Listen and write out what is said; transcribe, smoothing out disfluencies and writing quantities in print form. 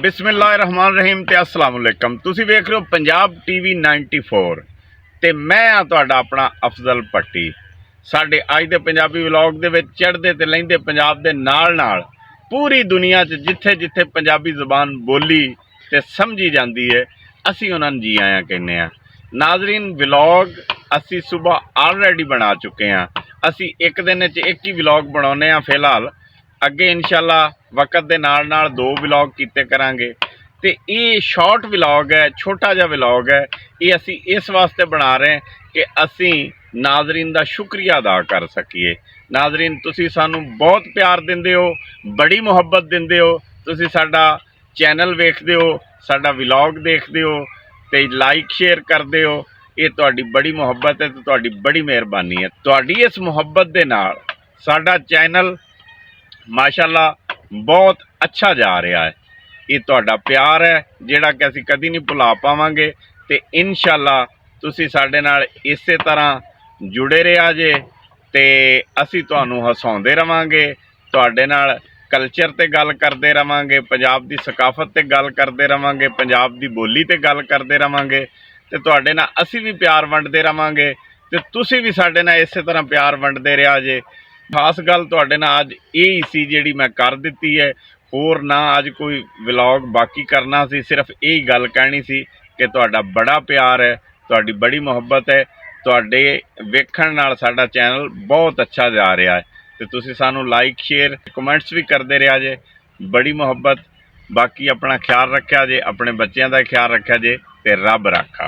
बिस्मिल्लाहिर्रहमानिर्रहीम ते अस्सलाम वालेकुम। तुसी वेख रहे हो पंजाब टीवी 94 ते मैं हाँ तुहाडा अपना अफजल भट्टी। साडे अज दे पंजाबी व्लॉग दे विच चढ़दे ते लहिंदे पंजाब दे नाल नाल पूरी दुनिया च जिथे जिथे पंजाबी ज़ुबान बोली ते समझी जाती है असी उन्हां नूं जी आया कहने आ। नाजरीन, व्लॉग असी सुबह ऑलरेडी बना चुके हैं। असी एक दिन च एक ही व्लॉग बनाने आ। फिलहाल अगे इंशाअल्लाह वक्त दे नाल नाल 2 व्लॉग कीते करांगे। ते ये शॉर्ट व्लॉग है, छोटा जिहा व्लॉग है। ये असी इस वास्ते बना रहे हैं कि असी नाजरीन दा शुक्रिया अदा कर सकीए। नाजरीन, तुसी सानू बहुत प्यार दिंदे हो, बड़ी मुहब्बत दिंदे हो। तुसी साडा चैनल वेखदे हो, साडा व्लॉग देखदे हो ते लाइक शेयर करदे हो। ये तुहाडी बड़ी मुहब्बत है ते तुहाडी बड़ी मेहरबानी है। तुहाडी इस मुहब्बत दे नाल साडा चैनल माशाअल्लाह बहुत अच्छा जा रहा है। ये तुहाडा प्यार है जिहड़ा कि असीं कदी नहीं भुला पावांगे। ते इंशाअल्लाह तुसीं साडे नाल इसे तरह जुड़े रहा जे ते असीं तुहानूं हसाउंदे रवांगे, तुहाडे नाल कल्चर ते गल करदे रवांगे, पंजाब दी सकाफत ते गल करदे रवांगे, पंजाब दी बोली ते गल करदे रवांगे ते तुहाडे नाल असीं भी प्यार वंडदे रवांगे ते तुसीं भी साडे नाल इसे तरह प्यार वंडदे रहा जे। खास गल तुहाडे नाल अज यही सी जिहड़ी मैं कर दित्ती है। होर ना अज कोई व्लॉग बाकी करना सी, सिर्फ यही गल कहनी सी कि तुहाडा बड़ा प्यार है, तुहाडी बड़ी मुहब्बत है। तुहाडे वेखण नाल साडा चैनल बहुत अच्छा जा रहा है ते तुसीं सानू लाइक शेयर कमेंट्स भी करते रहा जे। बड़ी मुहब्बत। बाकी अपना ख्याल रखा जे, अपने बच्चों का ख्याल रखा जे ते रब राखा।